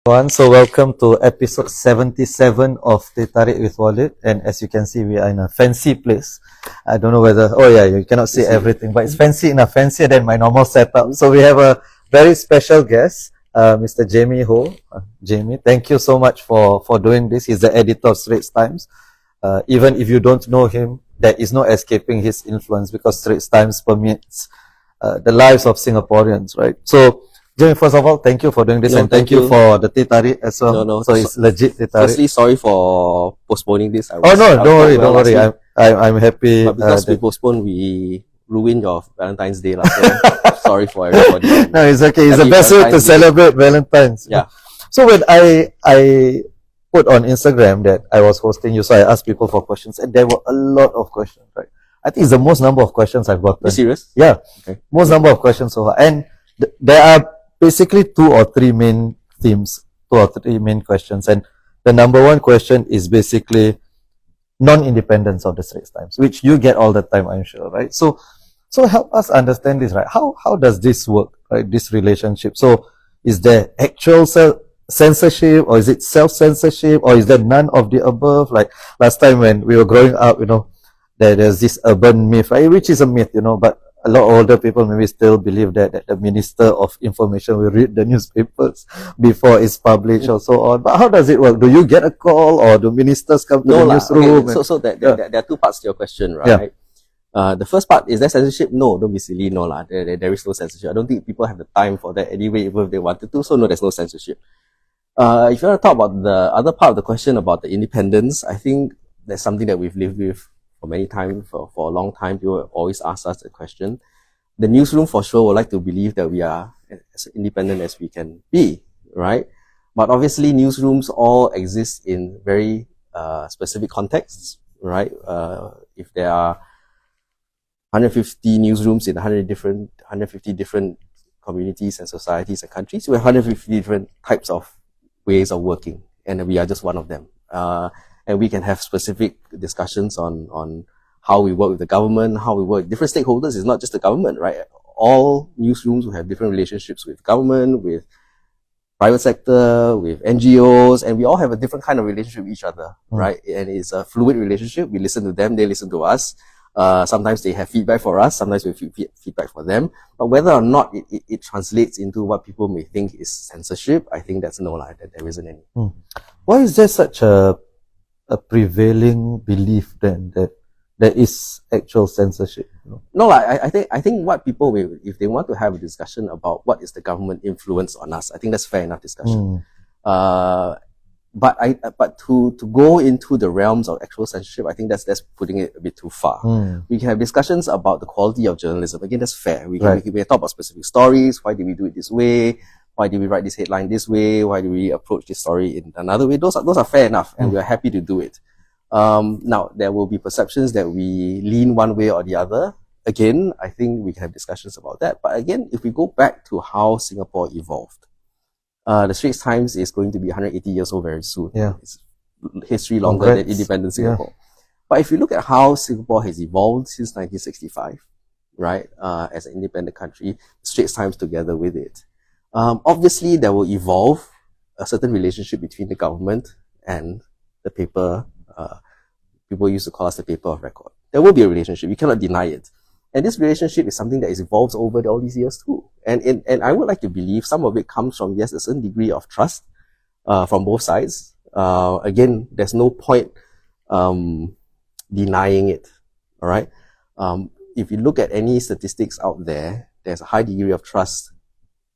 So welcome to episode 77 of Teh Tarik With Walid, and as you can see, we are in a fancy place. I don't know whether, oh yeah, you cannot see everything, but it's fancy enough, fancier than my normal setup. So we have a very special guest, Mr. Jaime Ho. Jaime, thank you so much for doing this. He's the editor of Straits Times. Even if you don't know him, there is no escaping his influence because Straits Times permeates the lives of Singaporeans, right? So Jaime, first of all, thank you for doing this, and thank you for the Teh Tarik as well. No. So it's legit Teh Tarik. Firstly, sorry for postponing this. Don't worry. I'm happy. But because we postponed, we ruined your Valentine's Day. So sorry for everybody. No, it's okay. It's the best way to celebrate Valentine's. Yeah. So when I put on Instagram that I was hosting you, so I asked people for questions, and there were a lot of questions, right? I think it's the most number of questions I've gotten. Are you serious? Yeah. Okay. Most number of questions so far. And there are basically two or three main themes, two or three main questions. And the number one question is basically non-independence of the Straits Times, which you get all the time, I'm sure, right? So help us understand this, right? How does this work, right? This relationship. So is there actual censorship, or is it self-censorship, or is there none of the above? Like last time when we were growing up, there's this urban myth, right? Which is a myth, but a lot older people maybe still believe that the Minister of Information will read the newspapers before it's published or so on. But how does it work? Do you get a call, or do ministers come to the newsroom? Okay. So there are two parts to your question, right? Yeah. The first part, is there censorship? No, don't be silly. No, there is no censorship. I don't think people have the time for that anyway, even if they wanted to. So no, there's no censorship. If you want to talk about the other part of the question about the independence, I think that's something that we've lived with for many times, for a long time. People always ask us the question. The newsroom for sure would like to believe that we are as independent as we can be, right? But obviously newsrooms all exist in very specific contexts, right? If there are 150 newsrooms in 150 different communities and societies and countries, we have 150 different types of ways of working, and we are just one of them. And we can have specific discussions on how we work with the government, how we work with different stakeholders. It's not just the government, right? All newsrooms will have different relationships with government, with private sector, with NGOs, and we all have a different kind of relationship with each other, right? And it's a fluid relationship. We listen to them, they listen to us. Sometimes they have feedback for us, sometimes we have feedback for them. But whether or not it translates into what people may think is censorship, I think that's no lie, that there isn't any. Why is there such a prevailing belief then that there is actual censorship? No, I think what people will, if they want to have a discussion about what is the government influence on us, I think that's fair enough discussion. But to go into the realms of actual censorship, I think that's putting it a bit too far. We can have discussions about the quality of journalism. Again, that's fair. We can talk about specific stories. Why did we do it this way? Why did we write this headline this way? Why do we approach this story in another way? Those are fair enough, and we are happy to do it. Now, there will be perceptions that we lean one way or the other. Again, I think we can have discussions about that. But again, if we go back to how Singapore evolved, the Straits Times is going to be 180 years old very soon. Yeah. It's history longer than independent Singapore. Yeah. But if you look at how Singapore has evolved since 1965, right, as an independent country, the Straits Times together with it, obviously there will evolve a certain relationship between the government and the paper. People used to call us the paper of record. There will be a relationship. You cannot deny it. And this relationship is something that is evolved over all these years too. And I would like to believe some of it comes from, yes, a certain degree of trust from both sides. Again, there's no point denying it. All right. If you look at any statistics out there, there's a high degree of trust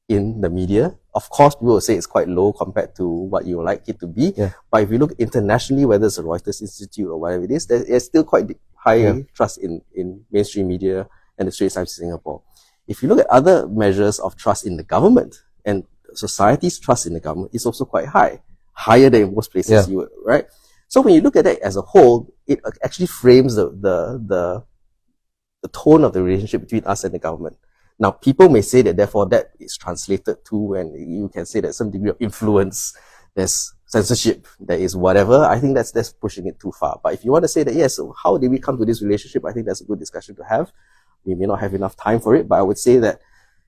in the media. Of course, people will say it's quite low compared to what you would like it to be. Yeah. But if you look internationally, whether it's a Reuters Institute or whatever it is, there's still quite high trust in mainstream media and the Straits Times in Singapore. If you look at other measures of trust in the government, and society's trust in the government is also quite high, higher than in most places, you would, right? So when you look at it as a whole, it actually frames the tone of the relationship between us and the government. Now, people may say that therefore that is translated to, and you can say that some degree of influence, there's censorship, there is whatever. I think that's pushing it too far. But if you want to say that, yes, so how did we come to this relationship? I think that's a good discussion to have. We may not have enough time for it, but I would say that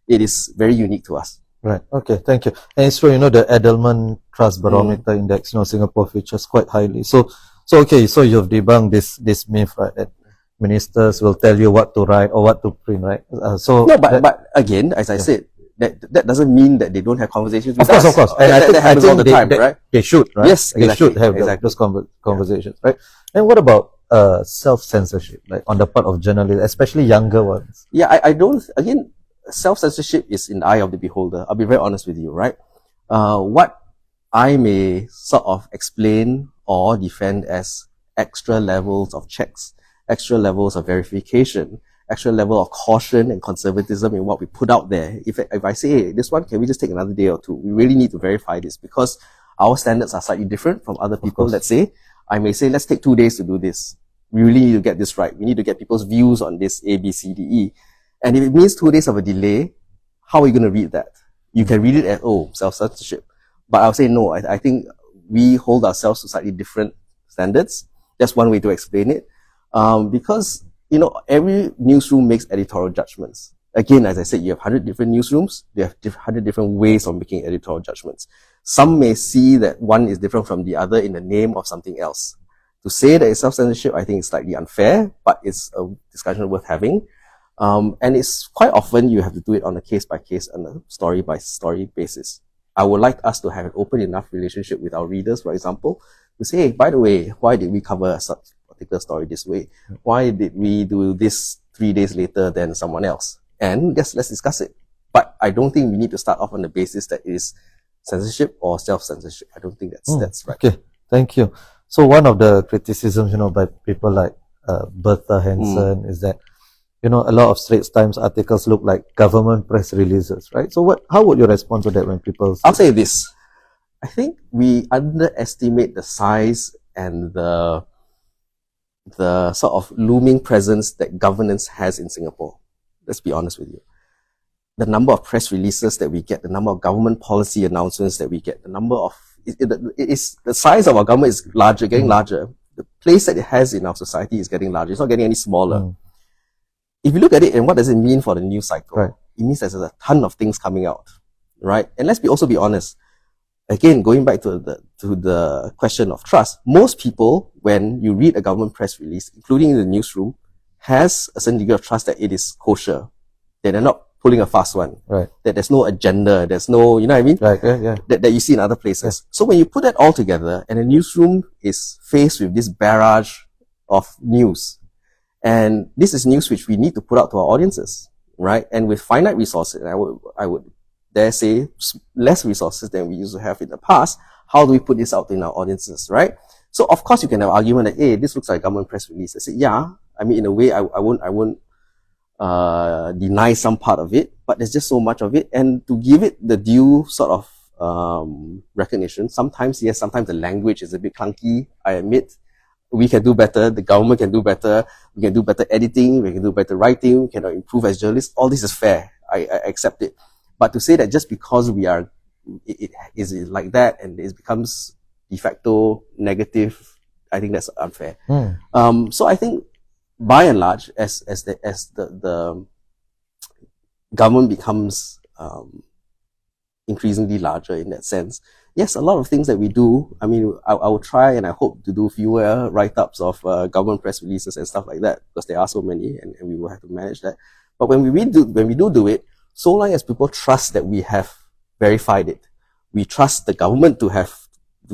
it is very unique to us. Right. Okay. Thank you. And it's true, the Edelman Trust Barometer Index, Singapore features quite highly. So okay. So you've debunked this myth, right? That ministers will tell you what to write or what to print, right? No, but again, as I said, that doesn't mean that they don't have conversations with us. Of course. And that happens all the time, right? They should, right? Yes, They should have exactly. those conversations, right? And what about self-censorship, like on the part of journalists, especially younger ones? Yeah, I don't. Again, self-censorship is in the eye of the beholder. I'll be very honest with you, right? What I may sort of explain or defend as extra levels of checks, extra levels of verification, extra level of caution and conservatism in what we put out there. If I say, hey, this one, can we just take another day or two? We really need to verify this because our standards are slightly different from other people. Let's say, I may say, let's take 2 days to do this. We really need to get this right. We need to get people's views on this A, B, C, D, E. And if it means 2 days of a delay, how are you going to read that? You can read it as, self-censorship. But I'll say no. I think we hold ourselves to slightly different standards. That's one way to explain it. Because, every newsroom makes editorial judgments. Again, as I said, you have 100 different newsrooms. They have 100 different ways of making editorial judgments. Some may see that one is different from the other in the name of something else. To say that it's self-censorship, I think it's slightly unfair, but it's a discussion worth having. And it's quite often you have to do it on a case-by-case and a story-by-story basis. I would like us to have an open enough relationship with our readers, for example, to say, hey, by the way, why did we cover a particular story this way? Why did we do this 3 days later than someone else? And yes, let's discuss it. But I don't think we need to start off on the basis that it is censorship or self-censorship. I don't think that's right. Okay, thank you. So one of the criticisms, by people like Bertha Hansen is that, a lot of Straits Times articles look like government press releases, right? So how would you respond to that when people I'll say this. I think we underestimate the size and the sort of looming presence that governance has in Singapore. Let's be honest with you. The number of press releases that we get, the number of government policy announcements that we get, the number of the size of our government is larger, getting larger. The place that it has in our society is getting larger. It's not getting any smaller. If you look at it, and what does it mean for the news cycle? Right. It means there's a ton of things coming out, right? And let's also be honest. Again, going back to the question of trust, most people, when you read a government press release, including in the newsroom, has a certain degree of trust that it is kosher, that they're not pulling a fast one, right? That there's no agenda, there's no, you know what I mean? Right, yeah. That you see in other places. So when you put that all together, and the newsroom is faced with this barrage of news, and this is news which we need to put out to our audiences, right? And with finite resources, I would dare say less resources than we used to have in the past, how do we put this out in our audiences, right? So of course you can have an argument that, hey, this looks like a government press release. I say, yeah, I mean, in a way, I won't deny some part of it, but there's just so much of it. And to give it the due sort of recognition, sometimes, yes, sometimes the language is a bit clunky, I admit. We can do better, the government can do better, we can do better editing, we can do better writing, we can improve as journalists. All this is fair. I accept it. But to say that just because it is like that and it becomes de facto negative, I think that's unfair. So I think by and large, as the government becomes increasingly larger in that sense, yes, a lot of things that we do, I mean, I will try and I hope to do fewer write-ups of government press releases and stuff like that, because there are so many and we will have to manage that. But when we do it, so long as people trust that we have verified it, we trust the government to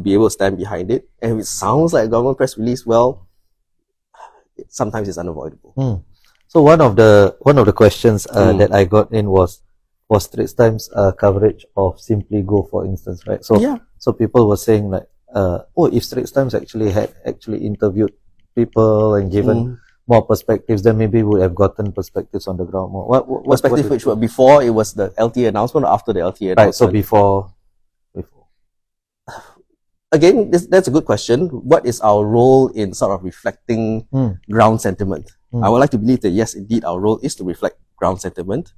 be able to stand behind it, and if it sounds like a government press release, well, sometimes it's unavoidable. So one of the questions that I got in was Straits Times coverage of Simply Go, for instance, right? So Yeah. So people were saying like, if Straits Times had interviewed people and given more perspectives, then maybe we would have gotten perspectives on the ground more. What Perspective which were before it was the LTA announcement or after the LTA announcement? Right, so before. Again, that's a good question. What is our role in sort of reflecting ground sentiment? I would like to believe that yes, indeed, our role is to reflect ground sentiment.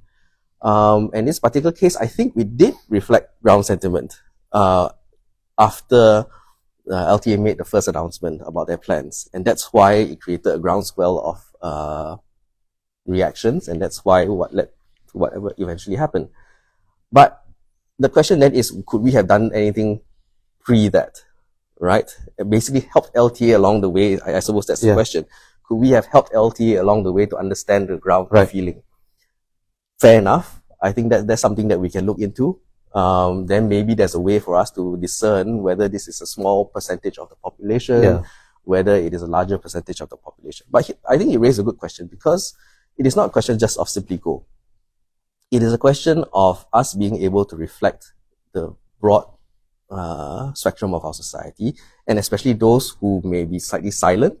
And in this particular case, I think we did reflect ground sentiment after LTA made the first announcement about their plans, and that's why it created a groundswell of reactions, and that's why what led to whatever eventually happened. But the question then is, could we have done anything pre that, right? It basically helped LTA along the way. I suppose that's the question. Could we have helped LTA along the way to understand the ground feeling? Fair enough. I think that's something that we can look into. Then maybe there's a way for us to discern whether this is a small percentage of the population, whether it is a larger percentage of the population. But I think you raised a good question, because it is not a question just of simply go. It is a question of us being able to reflect the broad spectrum of our society, and especially those who may be slightly silent,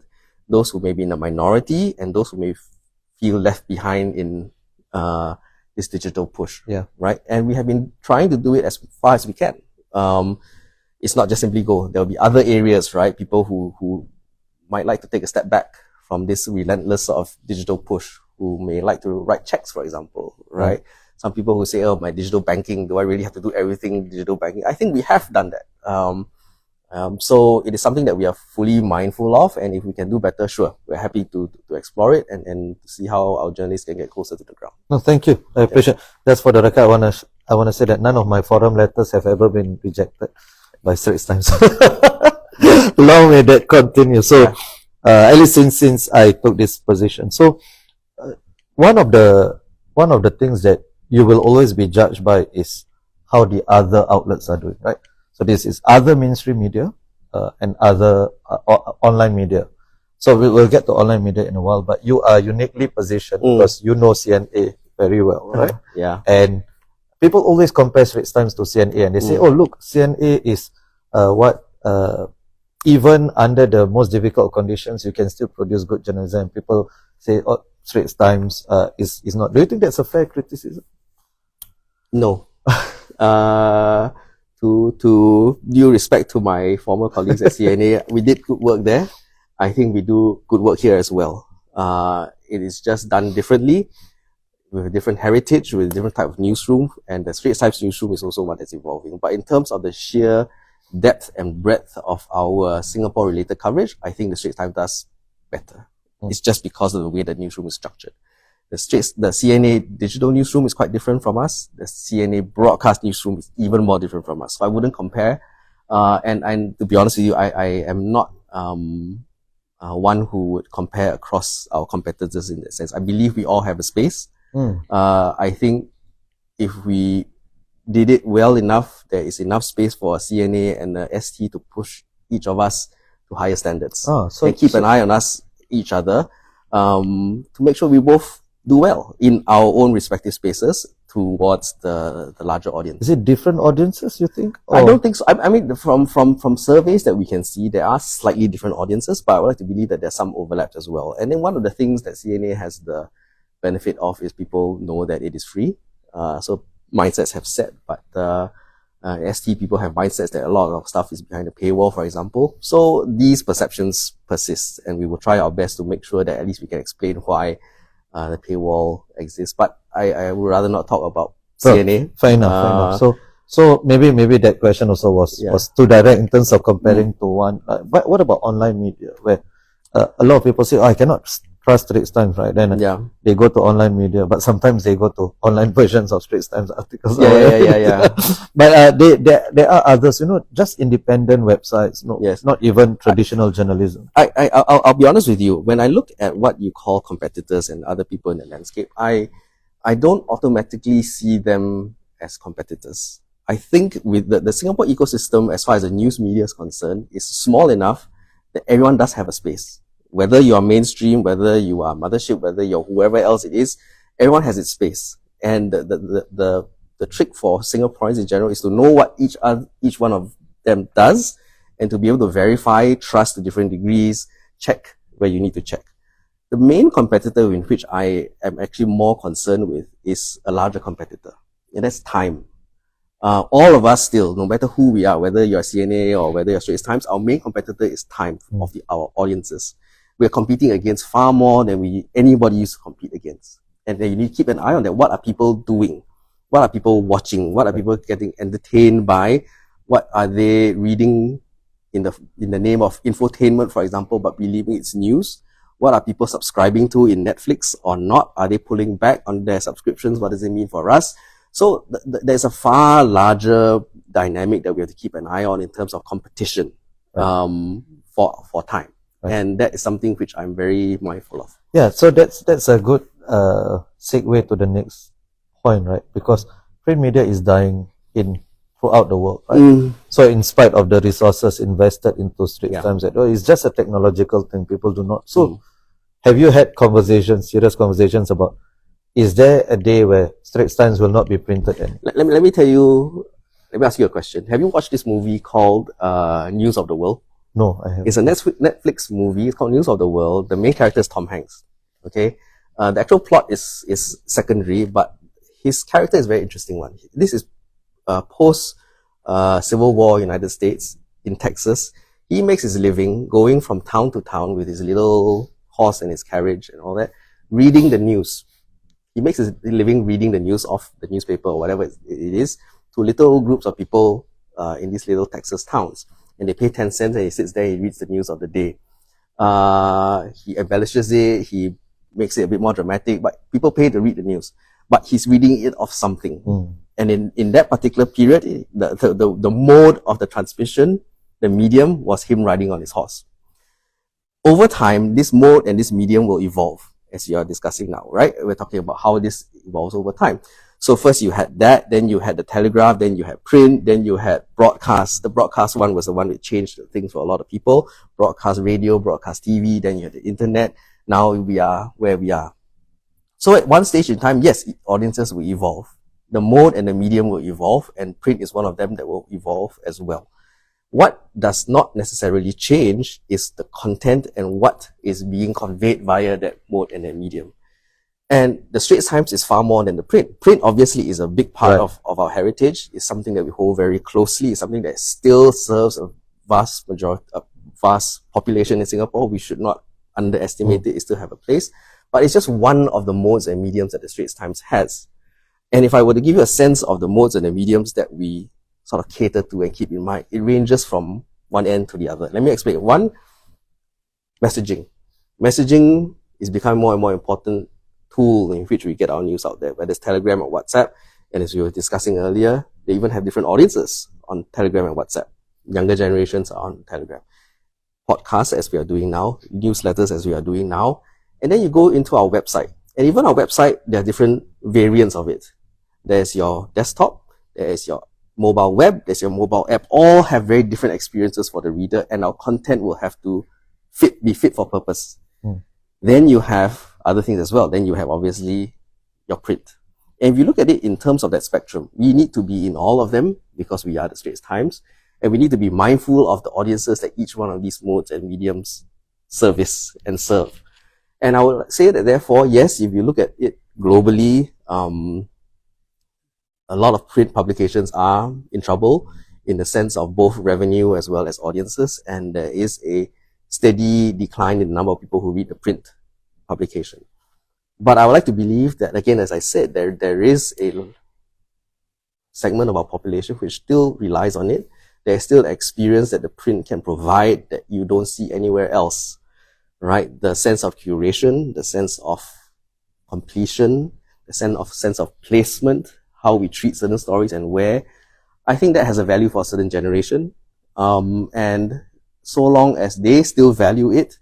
those who may be in a minority, and those who may feel left behind in this digital push, right? And we have been trying to do it as far as we can. It's not just simply go. There will be other areas, right? People who might like to take a step back from this relentless sort of digital push, who may like to write checks, for example, right? Some people who say, oh, my digital banking, do I really have to do everything digital banking? I think we have done that. So it is something that we are fully mindful of, and if we can do better, sure, we're happy to explore it and see how our journalists can get closer to the ground. No, thank you. I appreciate. That's for the record. I wanna say that none of my forum letters have ever been rejected by Straits Times. Long may that continue. So at least since I took this position. So one of the things that you will always be judged by is how the other outlets are doing, right? So this is other mainstream media and other online media. So we will get to online media in a while, but you are uniquely positioned because you know CNA very well, right? And people always compare Straits Times to CNA, and they say, oh, look, CNA is even under the most difficult conditions, you can still produce good journalism. And people say, oh, Straits Times is not. Do you think that's a fair criticism? No. To due respect to my former colleagues at CNA, we did good work there. I think we do good work here as well. It is just done differently, with a different heritage, with a different type of newsroom, and the Straits Times newsroom is also one that's evolving. But in terms of the sheer depth and breadth of our Singapore-related coverage, I think the Straits Times does better. It's just because of the way the newsroom is structured. The CNA digital newsroom is quite different from us. The CNA broadcast newsroom is even more different from us. So I wouldn't compare. And to be honest with you, I am not one who would compare across our competitors in that sense. I believe we all have a space. I think if we did it well enough, there is enough space for a CNA and a ST to push each of us to higher standards. And keep an eye on each other, to make sure we both do well in our own respective spaces towards the larger audience. Is it different audiences, you think? I don't think so. I mean, from surveys that we can see, there are slightly different audiences, but I would like to believe that there's some overlap as well. And then one of the things that CNA has the benefit of is people know that it is free. So mindsets have set, but ST people have mindsets that a lot of stuff is behind the paywall, for example. So these perceptions persist, and we will try our best to make sure that at least we can explain why the paywall exists. But I would rather not talk about CNA. Fair enough. So maybe that question also was too direct in terms of comparing to one. But what about online media, where a lot of people say, oh, I cannot trust Straits Times, right? Then they go to online media, but sometimes they go to online versions of Straits Times articles. But there are others, just independent websites, not even traditional journalism. I'll be honest with you. When I look at what you call competitors and other people in the landscape, I don't automatically see them as competitors. I think with the Singapore ecosystem, as far as the news media is concerned, is small enough that everyone does have a space. Whether you are mainstream, whether you are mothership, whether you're whoever else it is, everyone has its space. And the trick for Singaporeans in general is to know what each one of them does, and to be able to verify, trust to different degrees, check where you need to check. The main competitor in which I am actually more concerned with is a larger competitor, and that's time. All of us still, no matter who we are, whether you're CNA or whether you're Straits Times, our main competitor is time of our audiences. We're competing against far more than anybody used to compete against. And then you need to keep an eye on that. What are people doing? What are people watching? What are people getting entertained by? What are they reading in the name of infotainment, for example, but believing it's news? What are people subscribing to in Netflix or not? Are they pulling back on their subscriptions? What does it mean for us? So there's a far larger dynamic that we have to keep an eye on in terms of competition for time. Right. And that is something which I'm very mindful of. Yeah, so that's a good segue to the next point, right? Because print media is dying throughout the world, right? So in spite of the resources invested into Straits Times, it's just a technological thing. People do not. So have you had serious conversations about, is there a day where Straits Times will not be printed anymore? Let me ask you a question. Have you watched this movie called News of the World? No, I haven't. It's a Netflix movie. It's called News of the World. The main character is Tom Hanks. Okay, the actual plot is secondary, but his character is a very interesting one. This is post Civil War United States in Texas. He makes his living going from town to town with his little horse and his carriage and all that, reading the news. He makes his living reading the news off the newspaper or whatever it is to little groups of people in these little Texas towns. And they pay 10 cents and he sits there, he reads the news of the day. He embellishes it, he makes it a bit more dramatic, but people pay to read the news. But he's reading it off something. And in that particular period, the mode of the transmission, the medium, was him riding on his horse. Over time, this mode and this medium will evolve, as you are discussing now, right? We're talking about how this evolves over time. So first you had that, then you had the telegraph, then you had print, then you had broadcast. The broadcast one was the one that changed things for a lot of people. Broadcast radio, broadcast TV, then you had the internet. Now we are where we are. So at one stage in time, yes, audiences will evolve. The mode and the medium will evolve, and print is one of them that will evolve as well. What does not necessarily change is the content and what is being conveyed via that mode and that medium. And the Straits Times is far more than the print. Print obviously is a big part of our heritage. It's something that we hold very closely. It's something that still serves a vast population in Singapore. We should not underestimate it. It still have a place. But it's just one of the modes and mediums that the Straits Times has. And if I were to give you a sense of the modes and the mediums that we sort of cater to and keep in mind, it ranges from one end to the other. Let me explain. One, messaging. Messaging is becoming more and more important tool in which we get our news out there, whether it's Telegram or WhatsApp. And as we were discussing earlier, they even have different audiences on Telegram and WhatsApp. Younger generations are on Telegram. Podcasts, as we are doing now, newsletters, as we are doing now. And then you go into our website. And even our website, there are different variants of it. There's your desktop, there's your mobile web, there's your mobile app. All have very different experiences for the reader, and our content will have to be fit for purpose. Then you have other things as well. Then you have obviously your print. And if you look at it in terms of that spectrum, we need to be in all of them because we are the Straits Times, and we need to be mindful of the audiences that each one of these modes and mediums service and serve. And I would say that therefore, yes, if you look at it globally, a lot of print publications are in trouble in the sense of both revenue as well as audiences, and there is a steady decline in the number of people who read the print publication. But I would like to believe that, again, as I said, there is a segment of our population which still relies on it. There's still experience that the print can provide that you don't see anywhere else, right? The sense of curation, the sense of completion, the sense of placement, how we treat certain stories and where. I think that has a value for a certain generation. And so long as they still value it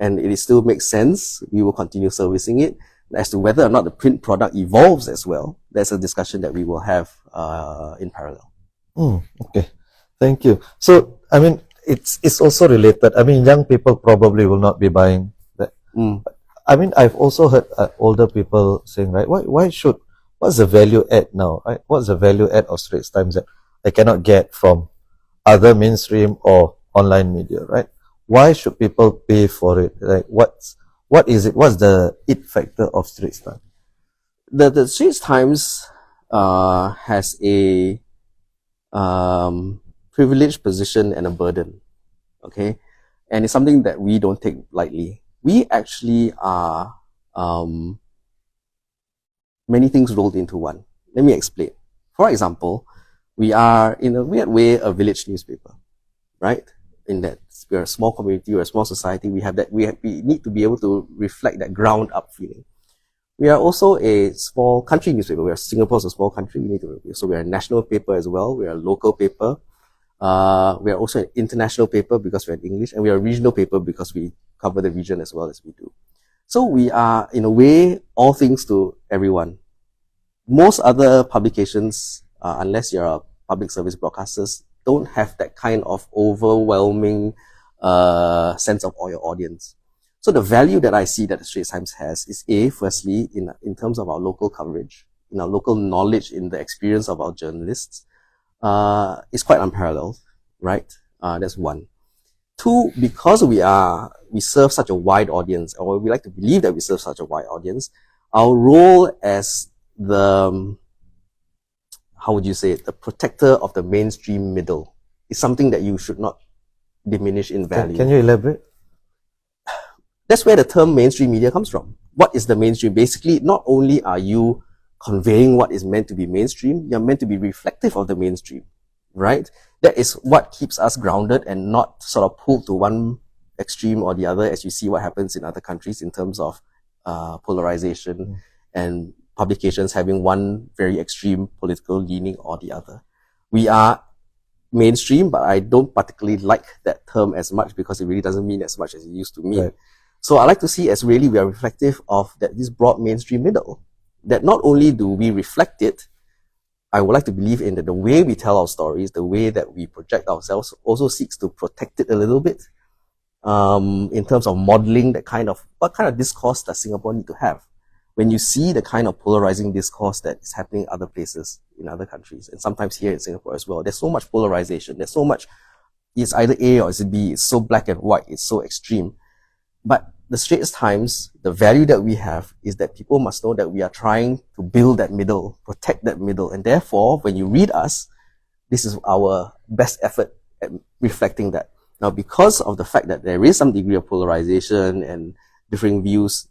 and it still makes sense, we will continue servicing it. As to whether or not the print product evolves as well, that's a discussion that we will have in parallel. Okay, thank you. So, I mean, it's also related. I mean, young people probably will not be buying that. I mean, I've also heard older people saying, right, what's the value add now, right? What's the value add of Straits Times that I cannot get from other mainstream or online media, right? Why should people pay for it? Like, what is it? What's the it factor of Straits Times? The Straits Times has a privileged position and a burden, okay? And it's something that we don't take lightly. We actually are many things rolled into one. Let me explain. For example, we are, in a weird way, a village newspaper, right? In that we're a small community, we're a small society, we need to be able to reflect that ground up feeling. We are also a small country newspaper. Singapore's a small country. So we are a national paper as well. We are a local paper. We are also an international paper because we're in English, and we are a regional paper because we cover the region as well as we do. So we are, in a way, all things to everyone. Most other publications, unless you're a public service broadcasters, don't have that kind of overwhelming sense of your audience. So the value that I see that the Straits Times has is firstly, in terms of our local coverage, in our local knowledge, in the experience of our journalists, is quite unparalleled, right? That's one. Two, because we serve such a wide audience, or we like to believe that we serve such a wide audience, our role as the, how would you say it, the protector of the mainstream middle is something that you should not diminish in value. Can you elaborate? That's where the term mainstream media comes from. What is the mainstream? Basically, not only are you conveying what is meant to be mainstream, you're meant to be reflective of the mainstream, right? That is what keeps us grounded and not sort of pulled to one extreme or the other, as you see what happens in other countries in terms of polarization and publications having one very extreme political leaning or the other. We are mainstream, but I don't particularly like that term as much because it really doesn't mean as much as it used to mean. Right. So I like to see as really we are reflective of this broad mainstream middle. That not only do we reflect it, I would like to believe in that the way we tell our stories, the way that we project ourselves, also seeks to protect it a little bit. In terms of modeling what kind of discourse does Singapore need to have? When you see the kind of polarizing discourse that is happening other places, in other countries, and sometimes here in Singapore as well, there's so much polarization, there's so much, it's either A or it's B, it's so black and white, it's so extreme. But the Straits Times, the value that we have is that people must know that we are trying to build that middle, protect that middle, and therefore, when you read us, this is our best effort at reflecting that. Now, because of the fact that there is some degree of polarization and differing views,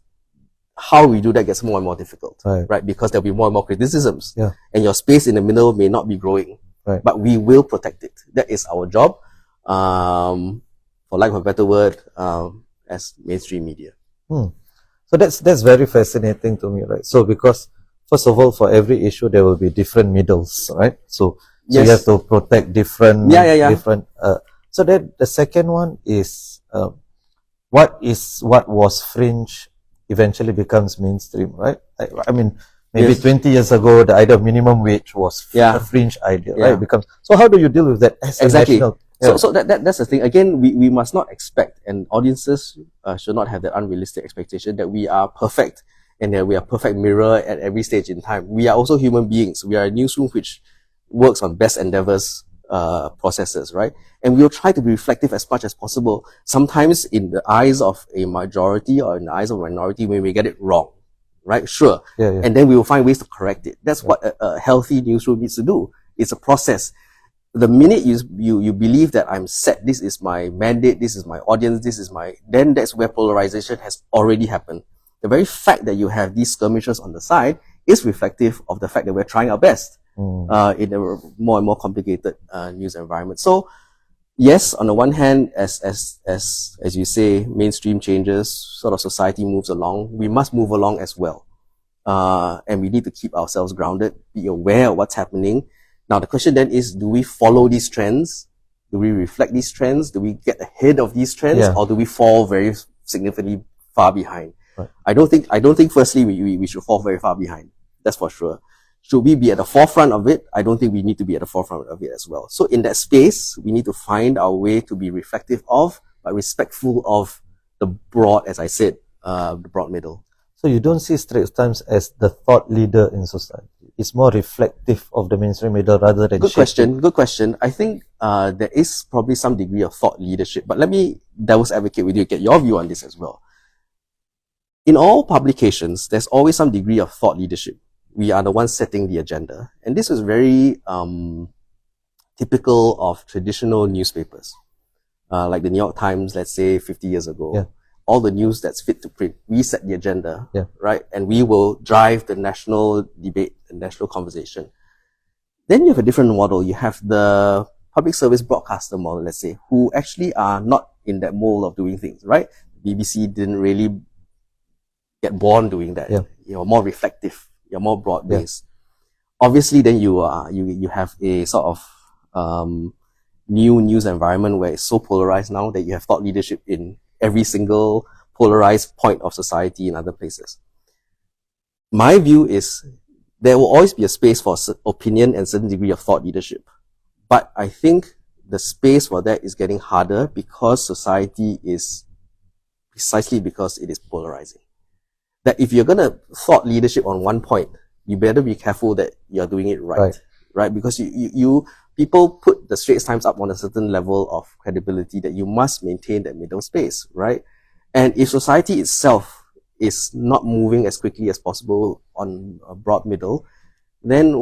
how we do that gets more and more difficult, right? Because there'll be more and more criticisms, and your space in the middle may not be growing, but we will protect it. That is our job, for lack of a better word, as mainstream media. So that's very fascinating to me, right? So because first of all, for every issue there will be different middles, right? So you have to protect different different. So then the second one is what was fringe eventually becomes mainstream, right? I mean, maybe 20 years ago the idea of minimum wage was a fringe idea, right? So how do you deal with that as a national? So that's the thing. Again, we must not expect, and audiences should not have that unrealistic expectation that we are perfect and that we are perfect mirror at every stage in time. We are also human beings. We are a newsroom which works on best endeavors processes, right? And we'll try to be reflective as much as possible. Sometimes in the eyes of a majority or in the eyes of a minority, when we get it wrong, right? Sure. And then we will find ways to correct it. That's what a healthy newsroom needs to do. It's a process. The minute you believe that I'm set, this is my mandate, this is my audience, then that's where polarization has already happened. The very fact that you have these skirmishes on the side is reflective of the fact that we're trying our best in a more and more complicated news environment. So yes, on the one hand, as you say, mainstream changes, sort of society moves along, we must move along as well. And we need to keep ourselves grounded, be aware of what's happening. Now, the question then is, do we follow these trends? Do we reflect these trends? Do we get ahead of these trends? Or do we fall very significantly far behind? I don't think firstly, we should fall very far behind. That's for sure. Should we be at the forefront of it? I don't think we need to be at the forefront of it as well. So in that space, we need to find our way to be reflective of, but respectful of the broad, as I said, the broad middle. So you don't see Straits Times as the thought leader in society. It's more reflective of the mainstream middle rather than Good question. I think there is probably some degree of thought leadership, but let me devil's advocate with you, get your view on this as well. In all publications, there's always some degree of thought leadership. We are the ones setting the agenda. And this is very typical of traditional newspapers. Like the New York Times, let's say 50 years ago. All the news that's fit to print, we set the agenda, right? And we will drive the national debate, the national conversation. Then you have a different model. You have the public service broadcaster model, let's say, who actually are not in that mold of doing things, right? BBC didn't really get born doing that. Yeah. You're more reflective. You're more broad-based. Obviously, then you have a sort of new news environment where it's so polarized now that you have thought leadership in every single polarized point of society in other places. My view is there will always be a space for opinion and certain degree of thought leadership. But I think the space for that is getting harder because society is precisely because it is polarizing. That if you're going to thought leadership on one point, you better be careful that you're doing it right? Because people put the Straits Times up on a certain level of credibility that you must maintain that middle space, right? And if society itself is not moving as quickly as possible on a broad middle, then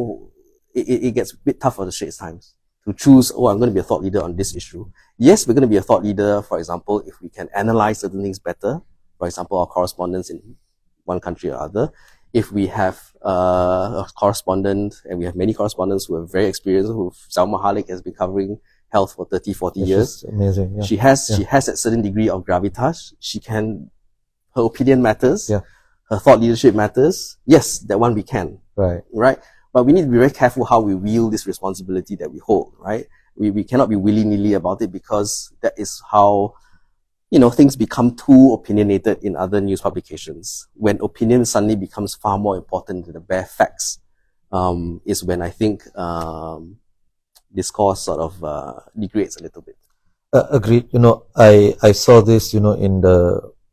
it gets a bit tough for the Straits Times to choose, I'm going to be a thought leader on this issue. Yes, we're going to be a thought leader, for example, if we can analyze certain things better, for example, our correspondents in one country or other. If we have a correspondent, and we have many correspondents who are very experienced, Salma Halik has been covering health for 30, 40 years. Amazing. Yeah. She has that certain degree of gravitas. Her opinion matters. Yeah. Her thought leadership matters. Yes, that one we can. Right. But we need to be very careful how we wield this responsibility that we hold, right? We cannot be willy-nilly about it because that is how, things become too opinionated in other news publications. When opinion suddenly becomes far more important than the bare facts, is when I think discourse sort of degrades a little bit. Agreed. I saw this, in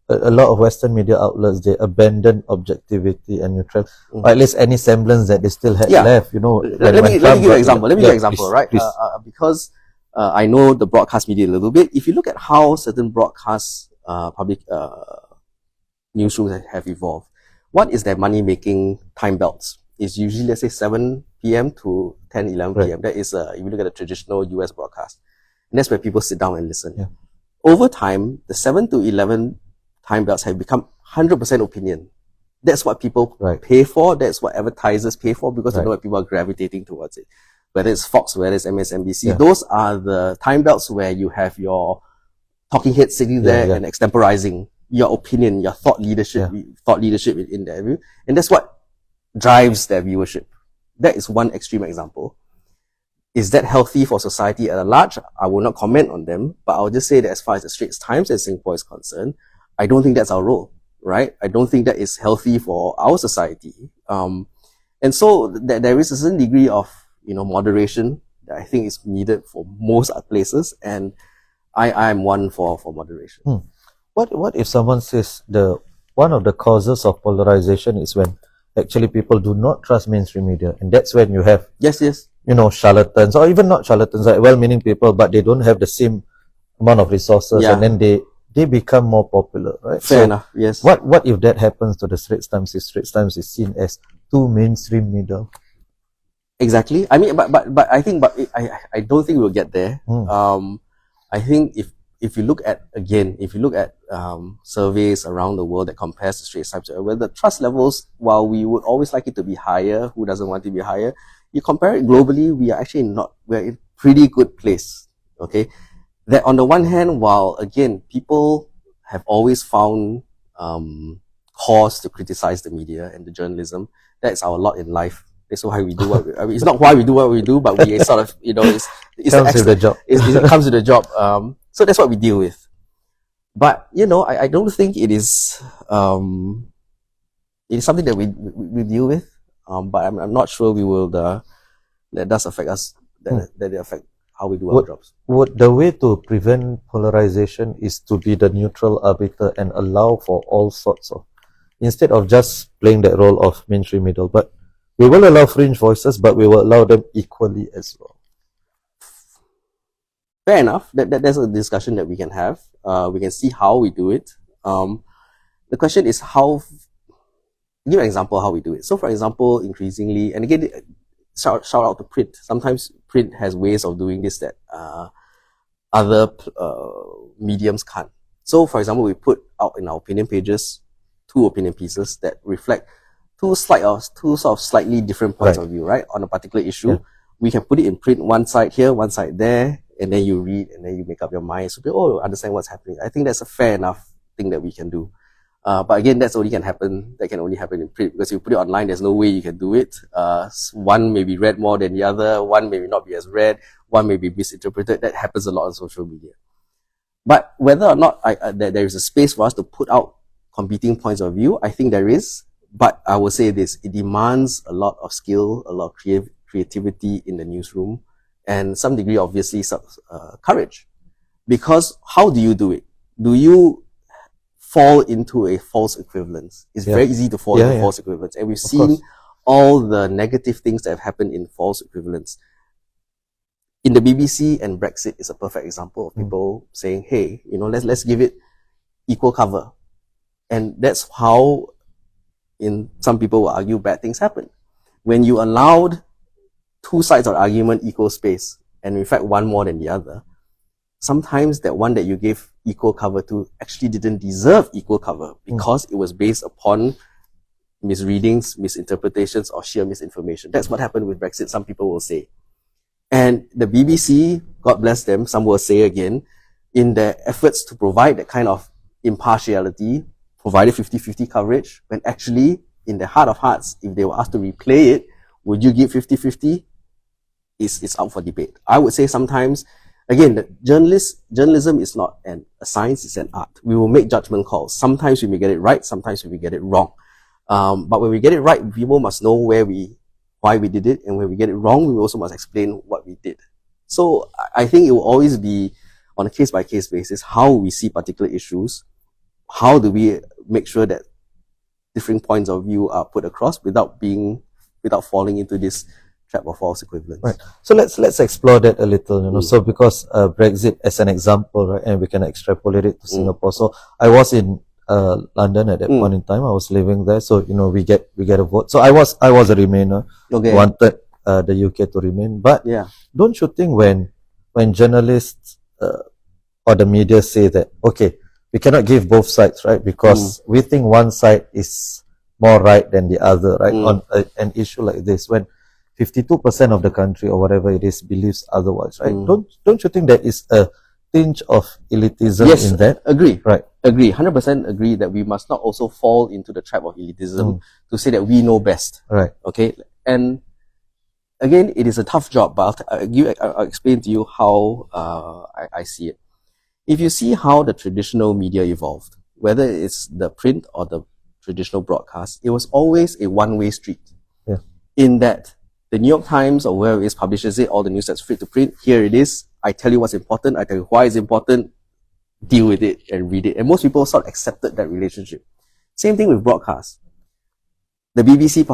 a lot of Western media outlets, they abandoned objectivity and neutral, or at least any semblance that they still had left. Let me give you an example. Right? Please. Because I know the broadcast media a little bit. If you look at how certain broadcast public newsrooms have evolved, what is their money-making time belts? It's usually, let's say, 7 p.m. to 10, 11 p.m. That is, if you look at a traditional US broadcast, and that's where people sit down and listen. Yeah. Over time, the 7 to 11 time belts have become 100% opinion. That's what people pay for. That's what advertisers pay for because they know what people are gravitating towards it. Whether it's Fox, whether it's MSNBC, those are the time belts where you have your talking head sitting there and extemporizing your opinion, your thought leadership in their view. And that's what drives their viewership. That is one extreme example. Is that healthy for society at large? I will not comment on them, but I'll just say that as far as the Straits Times and Singapore is concerned, I don't think that's our role, right? I don't think that is healthy for our society. And so there is a certain degree of, moderation that I think is needed for most places. And I am one for moderation. What if someone says one of the causes of polarization is when actually people do not trust mainstream media, and that's when you have charlatans, or even not charlatans, like well-meaning people, but they don't have the same amount of resources, and then they become more popular, right? Fair enough. Yes. What if that happens to the Straits Times? If Straits Times is seen as too mainstream media? Exactly. I mean, but I think, I don't think we'll get there. I think if you look at surveys around the world that compares the Straits Times, where the trust levels, while we would always like it to be higher, who doesn't want it to be higher? You compare it globally, we are actually we're in a pretty good place. Okay. That on the one hand, while again, people have always found cause to criticize the media and the journalism, that's our lot in life. That's why we do what we, it's not why we do what we do, but we sort of, it comes with the job. It comes with the job. So that's what we deal with. But, I don't think it is something that we deal with. But I'm not sure we will, that does affect us, that they affect how we do our jobs. Would the way to prevent polarization is to be the neutral arbiter and allow for all sorts of, instead of just playing that role of mainstream middle, but we will allow fringe voices, but we will allow them equally as well. Fair enough. That's a discussion that we can have. We can see how we do it. The question is give an example of how we do it. So, for example, increasingly, and again, shout out to print. Sometimes print has ways of doing this that other mediums can't. So, for example, we put out in our opinion pages 2 opinion pieces that reflect two sort of slightly different points of view, right, on a particular issue. Yeah. We can put it in print, one side here, one side there, and then you read, and then you make up your mind. So, understand what's happening. I think that's a fair enough thing that we can do. But again, that can only happen in print, because if you put it online, there's no way you can do it. One may be read more than the other, one may not be as read, one may be misinterpreted. That happens a lot on social media. But whether or not there is a space for us to put out competing points of view, I think there is. But I will say this, it demands a lot of skill, a lot of creativity in the newsroom, and some degree, obviously, courage. Because how do you do it? Do you fall into a false equivalence? It's very easy to fall into false equivalence. And we've seen all the negative things that have happened in false equivalence. In the BBC, and Brexit is a perfect example of people saying, hey, let's give it equal cover. And that's how, some people will argue, bad things happen. When you allowed two sides of argument equal space, and in fact one more than the other, sometimes that one that you gave equal cover to actually didn't deserve equal cover, because it was based upon misreadings, misinterpretations, or sheer misinformation. That's what happened with Brexit, some people will say. And the BBC, God bless them, some will say again, in their efforts to provide that kind of impartiality, provided 50-50 coverage, when actually, in the heart of hearts, if they were asked to replay it, would you give 50-50? It's up for debate. I would say sometimes, again, journalism is not a science, it's an art. We will make judgment calls. Sometimes we may get it right, sometimes we may get it wrong. But when we get it right, people must know why we did it, and when we get it wrong, we also must explain what we did. So I think it will always be on a case-by-case basis how we see particular issues. How do we make sure that different points of view are put across without falling into this trap of false equivalence? Right. So let's explore that a little. So because Brexit as an example, right, and we can extrapolate it to Singapore. So I was in London at that point in time. I was living there, so we get a vote. So I was a Remainer, wanted the UK to remain. But don't you think when journalists or the media say that, okay, we cannot give both sides, right? Because we think one side is more right than the other, right? On an issue like this, when 52% of the country or whatever it is believes otherwise, right? Don't you think there is a tinge of elitism in that? Agree. Right. Agree. 100% agree that we must not also fall into the trap of elitism to say that we know best. Right. Okay. And again, it is a tough job, but I'll explain to you how I see it. If you see how the traditional media evolved, whether it's the print or the traditional broadcast, it was always a one-way street. Yeah. In that the New York Times or wherever it is publishes it, all the news that's free to print, here it is. I tell you what's important, I tell you why it's important, deal with it and read it. And most people sort of accepted that relationship. Same thing with broadcast. The BBC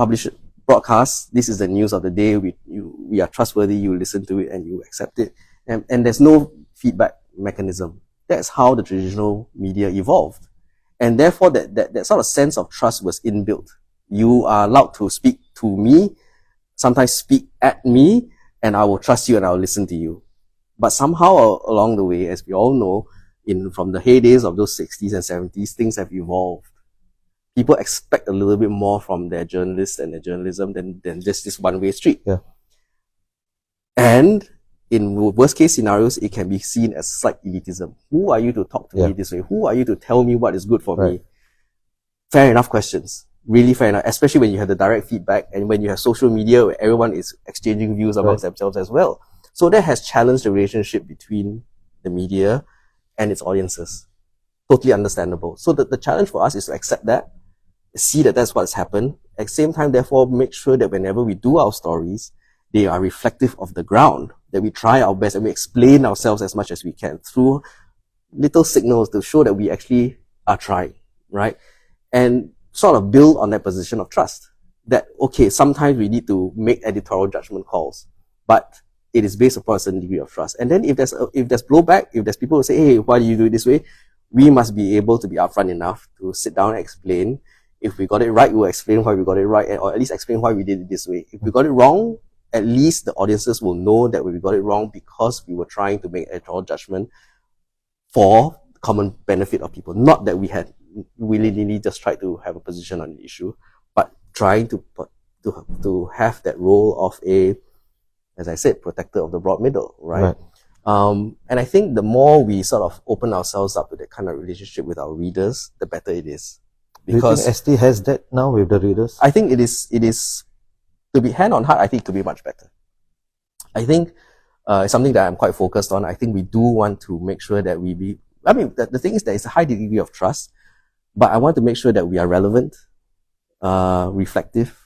broadcast, this is the news of the day, we are trustworthy, you listen to it and you accept it. And there's no feedback mechanism. That's how the traditional media evolved. And therefore that sort of sense of trust was inbuilt. You are allowed to speak to me, sometimes speak at me, and I will trust you and I will listen to you. But somehow along the way, as we all know, from the heydays of those 60s and 70s, things have evolved. People expect a little bit more from their journalists and their journalism than just this one-way street. Yeah. And in worst case scenarios, it can be seen as slight elitism. Who are you to talk to me this way? Who are you to tell me what is good for me? Fair enough questions. Really fair enough, especially when you have the direct feedback and when you have social media where everyone is exchanging views amongst themselves as well. So that has challenged the relationship between the media and its audiences. Totally understandable. So the challenge for us is to accept that, see that that's what's happened. At the same time, therefore, make sure that whenever we do our stories, they are reflective of the ground, that we try our best and we explain ourselves as much as we can through little signals to show that we actually are trying, right? And sort of build on that position of trust. That, okay, sometimes we need to make editorial judgment calls, but it is based upon a certain degree of trust. And then if there's blowback, if there's people who say, hey, why do you do it this way? We must be able to be upfront enough to sit down and explain. If we got it right, we'll explain why we got it right, or at least explain why we did it this way. If we got it wrong, at least the audiences will know that we got it wrong because we were trying to make editorial judgment for the common benefit of people. Not that we had willy-nilly just tried to have a position on the issue, but trying to have that role of a, as I said, protector of the broad middle, right? And I think the more we sort of open ourselves up to that kind of relationship with our readers, the better it is. Do you think because ST has that now with the readers? I think it is to be hand on heart. I think it could be much better. I think it's something that I'm quite focused on. I think we do want to make sure that the thing is there is a high degree of trust, but I want to make sure that we are relevant, reflective,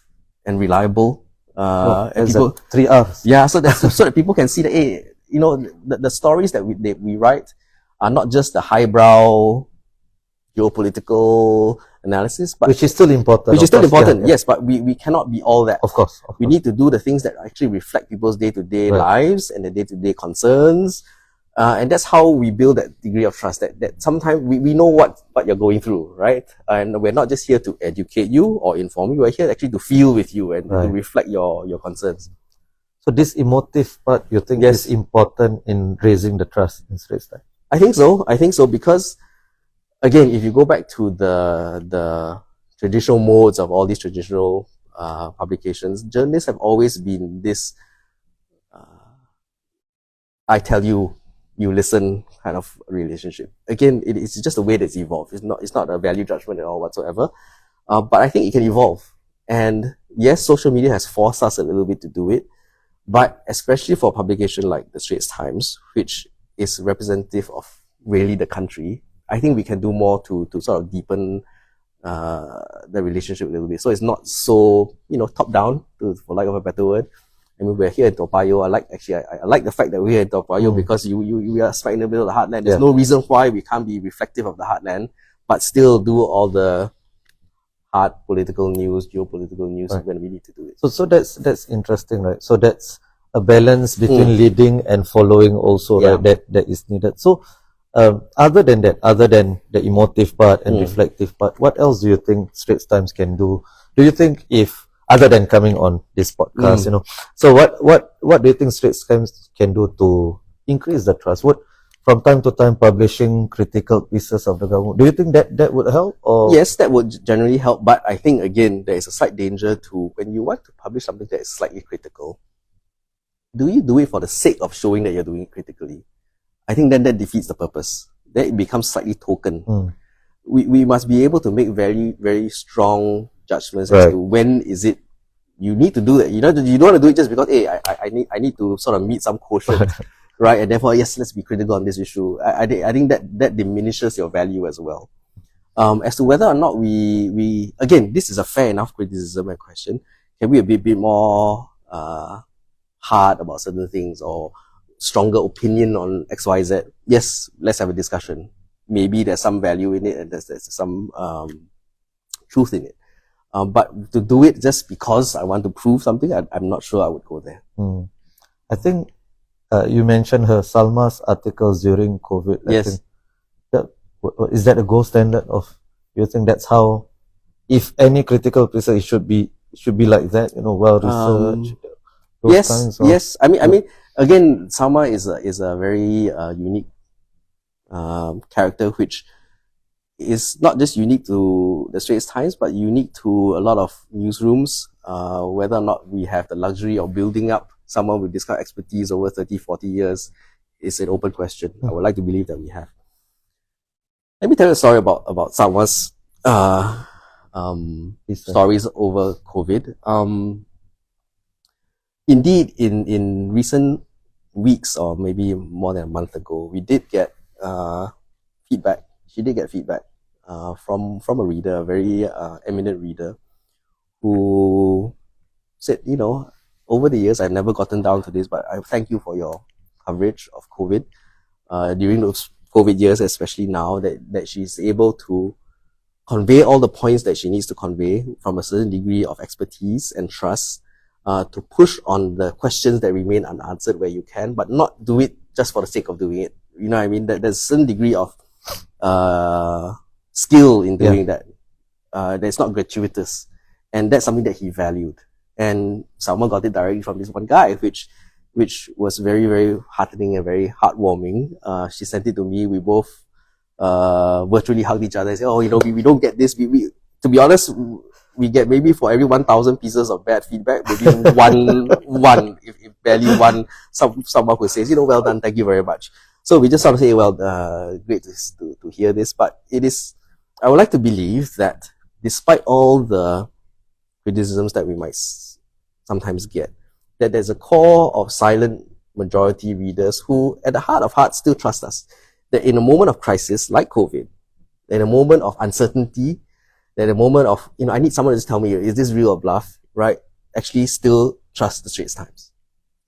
and reliable. And people, 3 R's. yeah, so that people can see that, hey, the stories that we write are not just the highbrow geopolitical analysis, but Which is still important. Yes, but we cannot be all that. Of course. We need to do the things that actually reflect people's day-to-day Right. lives and their day-to-day concerns. And that's how we build that degree of trust, that sometimes we know what you're going through, right? And we're not just here to educate you or inform you, we're here actually to feel with you and to reflect your concerns. So this emotive part, you think is important in raising the trust in Straits Times? I think so because, again, if you go back to the traditional modes of all these traditional publications, journalists have always been this I tell you, you listen kind of relationship. Again, it's just a way that's evolved. It's not a value judgment at all whatsoever. But I think it can evolve. And yes, social media has forced us a little bit to do it. But especially for a publication like the Straits Times, which is representative of really the country, I think we can do more to sort of deepen the relationship a little bit. So it's not so, top down, for lack of a better word. I mean, we're here in Toa Payoh. I like the fact that we're here in Toa Payoh because you are smack in the middle of the heartland. There's no reason why we can't be reflective of the heartland, but still do all the hard political news, geopolitical news when we need to do it. So that's interesting, right? So that's a balance between leading and following also, right? That is needed. So other than that, other than the emotive part and reflective part, what else do you think Straits Times can do? Do you think other than coming on this podcast, so what do you think Straits Times can do to increase the trust? From time to time publishing critical pieces of the government, do you think that would help? Or yes, that would generally help, but I think again there is a slight danger to when you want to publish something that is slightly critical. Do you do it for the sake of showing that you're doing it critically? I think then that defeats the purpose. Then it becomes slightly token. We must be able to make very, very strong judgments as to when is it you need to do that. You don't want to do it just because I need to sort of meet some quotient. Right, and therefore, yes, let's be critical on this issue. I think that diminishes your value as well. As to whether or not we again, this is a fair enough criticism and question. Can we be a bit more hard about certain things or stronger opinion on X, Y, Z? Yes, let's have a discussion. Maybe there's some value in it and there's some truth in it. But to do it just because I want to prove something, I'm not sure I would go there. I think you mentioned her Salma's articles during COVID. I think is that a gold standard of? You think that's how, if any critical piece, it should be like that? Well researched. Yes. I mean, again, Salma is a very unique character, which is not just unique to the Straits Times, but unique to a lot of newsrooms. Whether or not we have the luxury of building up someone with this kind of expertise over 30, 40 years is an open question. I would like to believe that we have. Let me tell you a story about Salma's stories over COVID. Indeed, in recent weeks or maybe more than a month ago, we did get feedback. She did get feedback from a reader, a very eminent reader, who said, over the years, I've never gotten down to this, but I thank you for your coverage of COVID during those COVID years, especially now that she's able to convey all the points that she needs to convey from a certain degree of expertise and trust to push on the questions that remain unanswered where you can, but not do it just for the sake of doing it. You know what I mean? That there's a certain degree of skill in doing that. That's not gratuitous. And that's something that he valued. And someone got it directly from this one guy, which was very, very heartening and very heartwarming. She sent it to me. We both virtually hugged each other and said, we don't get this. We to be honest, we get maybe for every 1,000 pieces of bad feedback, maybe one, if barely one, someone who says, well done, thank you very much. So we just sort of say, great to hear this. But I would like to believe that despite all the criticisms that we might sometimes get, that there's a core of silent majority readers who, at the heart of hearts, still trust us. That in a moment of crisis, like COVID, in a moment of uncertainty, that a moment of, I need someone to just tell me, is this real or bluff, right? Actually still trust the Straits Times,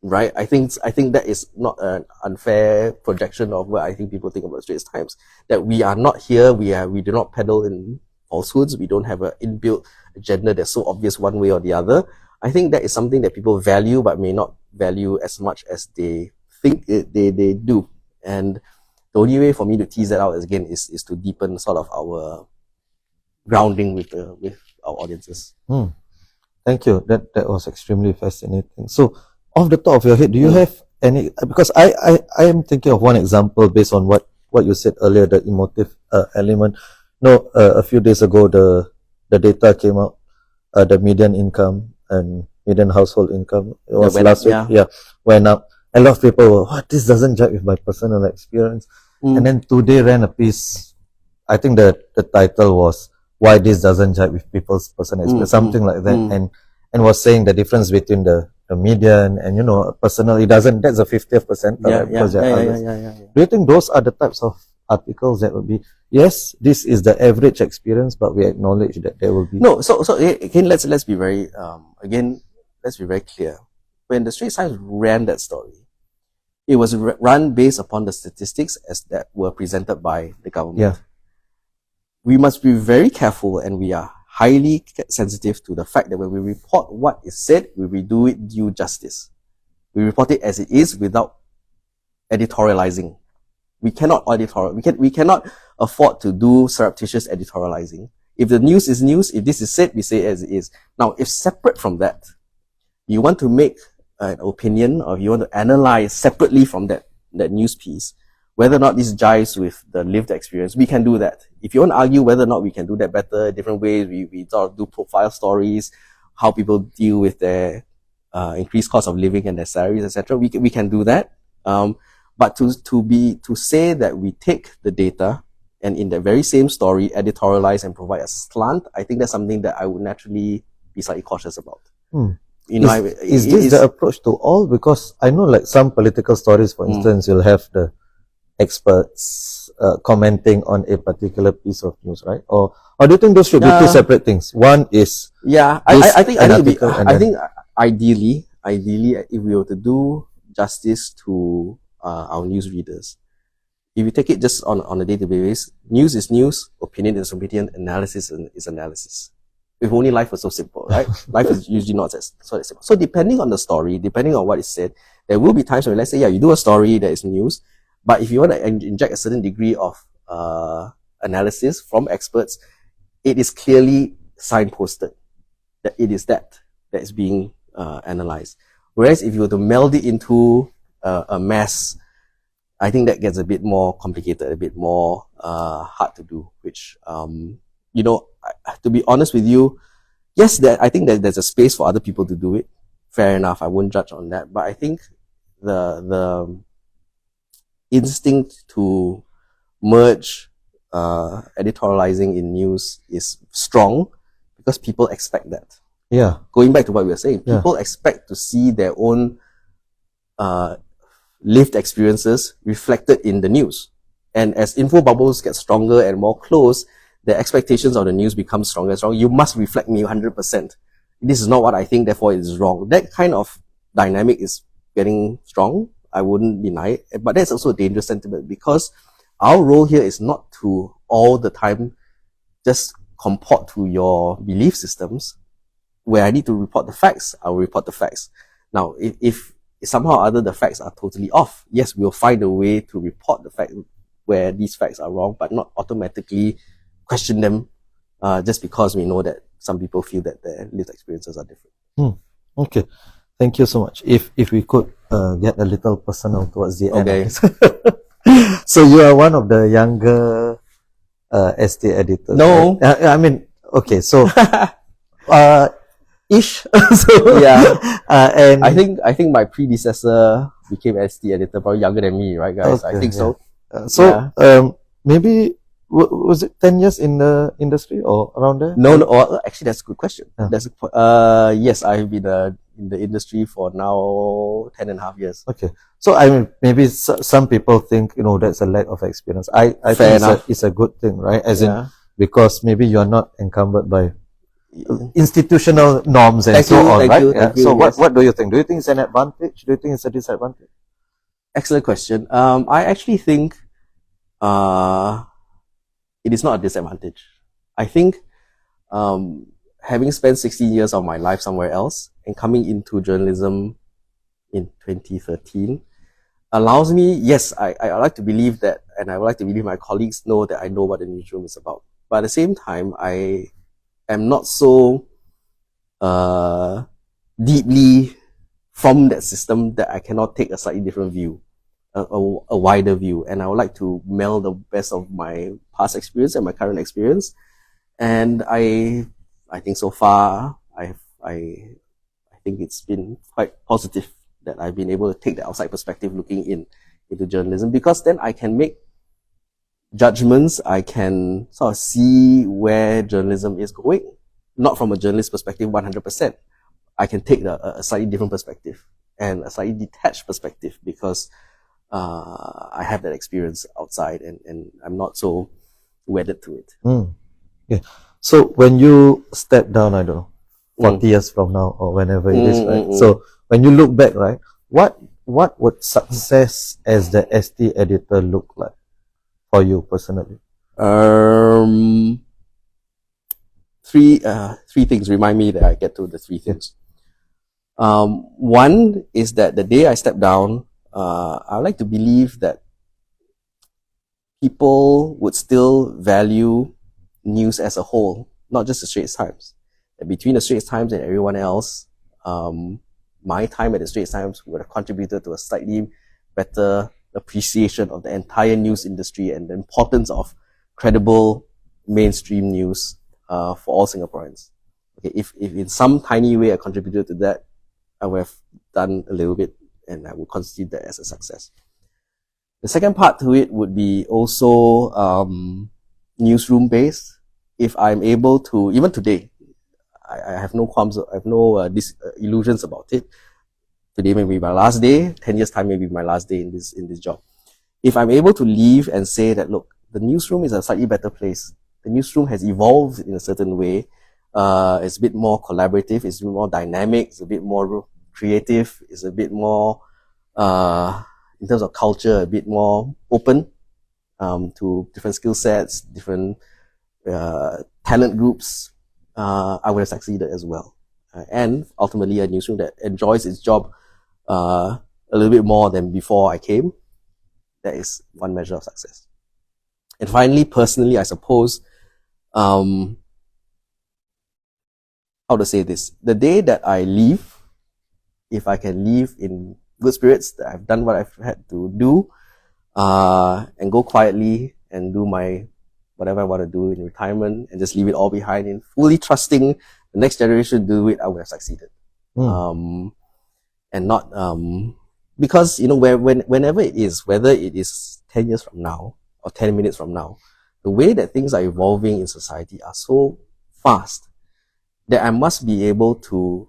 right? I think that is not an unfair projection of what I think people think about Straits Times. That we are not here, we do not peddle in falsehoods, we don't have an inbuilt agenda that's so obvious one way or the other. I think that is something that people value but may not value as much as they think they do. And the only way for me to tease that out again is to deepen sort of our grounding with our audiences. Thank you. That was extremely fascinating. So, off the top of your head, do you have any? Because I am thinking of one example based on what you said earlier, the emotive element. No, a few days ago, the data came out, the median income and median household income. It was last week. Yeah, went up. A lot of people were, what? This doesn't jive with my personal experience. And then today ran a piece. I think the title was why this doesn't jive with people's personal experience, something like that, and was saying the difference between the median and personal. It doesn't. That's a 50th percentile. Do you think those are the types of articles that would be? Yes, this is the average experience, but we acknowledge that there will be no. So again, let's be very let's be very clear. When the Straits Times ran that story, it was run based upon the statistics as that were presented by the government. Yeah. We must be very careful, and we are highly sensitive to the fact that when we report what is said, we do it due justice. We report it as it is without editorializing. We cannot we cannot afford to do surreptitious editorializing. If the news is news, if this is said, we say it as it is. Now, if separate from that, you want to make an opinion, or you want to analyze separately from that news piece, whether or not this jives with the lived experience, we can do that. If you want to argue whether or not we can do that better, different ways, we sort of do profile stories, how people deal with their increased cost of living and their salaries, etc. We can do that. But to say that we take the data and in the very same story editorialize and provide a slant, I think that's something that I would naturally be slightly cautious about. Is this the approach to all? Because I know, like some political stories, for instance, you'll have the experts commenting on a particular piece of news, right? Or do you think those should be two separate things? One is I think ideally, if we were to do justice to our news readers, if you take it just on a day-to-day basis, news is news, opinion is opinion, analysis is analysis. If only life was so simple, right? Life is usually not so simple. So depending on the story, depending on what is said, there will be times when, let's say, you do a story that is news, but if you want to inject a certain degree of analysis from experts, it is clearly signposted that it is that is being analyzed. Whereas if you were to meld it into a mass, I think that gets a bit more complicated, a bit more hard to do, which, to be honest with you, yes, I think that there's a space for other people to do it. Fair enough. I won't judge on that. But I think the instinct to merge editorializing in news is strong because people expect that. Yeah. Going back to what we were saying, people expect to see their own lived experiences reflected in the news. And as info bubbles get stronger and more close, the expectations of the news become stronger and stronger. You must reflect me 100%. This is not what I think, therefore it is wrong. That kind of dynamic is getting strong. I wouldn't deny it. But that's also a dangerous sentiment because our role here is not to all the time just comport to your belief systems. Where I need to report the facts, I will report the facts. Now, if somehow or other the facts are totally off, yes, we'll find a way to report the fact where these facts are wrong, but not automatically question them just because we know that some people feel that their lived experiences are different. Okay, thank you so much. If we could get a little personal towards the end. Okay. So you are one of the younger ST editors. No, right? I mean, okay, so ish. So, yeah, and I think my predecessor became ST editor, probably younger than me, right, guys? okay, I think so. So maybe was it 10 years in the industry or around there? No, actually, that's a good question. Yeah. Yes, I've been in the industry for now 10.5 years. Okay. So I mean, maybe some people think, that's a lack of experience. I Fair think enough. it's a good thing, right? As in, Yeah. because maybe you're not encumbered by institutional norms and Thank so you, on, thank right? you, Yeah. thank you, So yes. what do you think? Do you think it's an advantage? Do you think it's a disadvantage? Excellent question. I actually think it is not a disadvantage. I think having spent 16 years of my life somewhere else and coming into journalism in 2013 allows me, yes, I like to believe that, and I would like to believe my colleagues know that I know what the newsroom is about. But at the same time, I am not so deeply from that system that I cannot take a slightly different view, a wider view. And I would like to meld the best of my past experience and my current experience. And I think so far, I think it's been quite positive that I've been able to take the outside perspective looking into journalism, because then I can make judgments, I can sort of see where journalism is going, not from a journalist perspective 100%. I can take a slightly different perspective and a slightly detached perspective, because I have that experience outside and I'm not so wedded to it. Yeah. So when you step down, I don't know, 40 years from now or whenever it is, right? So when you look back, right, what would success as the ST editor look like for you personally? Three things. Remind me that I get to the three things. One is that the day I step down, I would like to believe that people would still value news as a whole, not just the Straits Times. And between the Straits Times and everyone else, my time at the Straits Times would have contributed to a slightly better appreciation of the entire news industry and the importance of credible mainstream news for all Singaporeans. Okay, if in some tiny way I contributed to that, I would have done a little bit, and I would consider that as a success. The second part to it would be also newsroom based. If I'm able to, even today, I have no qualms, I have no illusions about it. Today may be my last day, 10 years time may be my last day in this job. If I'm able to leave and say that, look, the newsroom is a slightly better place. The newsroom has evolved in a certain way. It's a bit more collaborative, it's a bit more dynamic, it's a bit more creative, it's a bit more, in terms of culture, a bit more open to different skill sets, different talent groups. I would have succeeded as well. And ultimately a newsroom that enjoys its job a little bit more than before I came. That is one measure of success. And finally, personally, I suppose, how to say this, the day that I leave, if I can leave in good spirits, that I've done what I've had to do, and go quietly and do my whatever I want to do in retirement and just leave it all behind and fully trusting the next generation to do it, I would have succeeded. And not, because, whenever it is, whether it is 10 years from now or 10 minutes from now, the way that things are evolving in society are so fast that I must be able to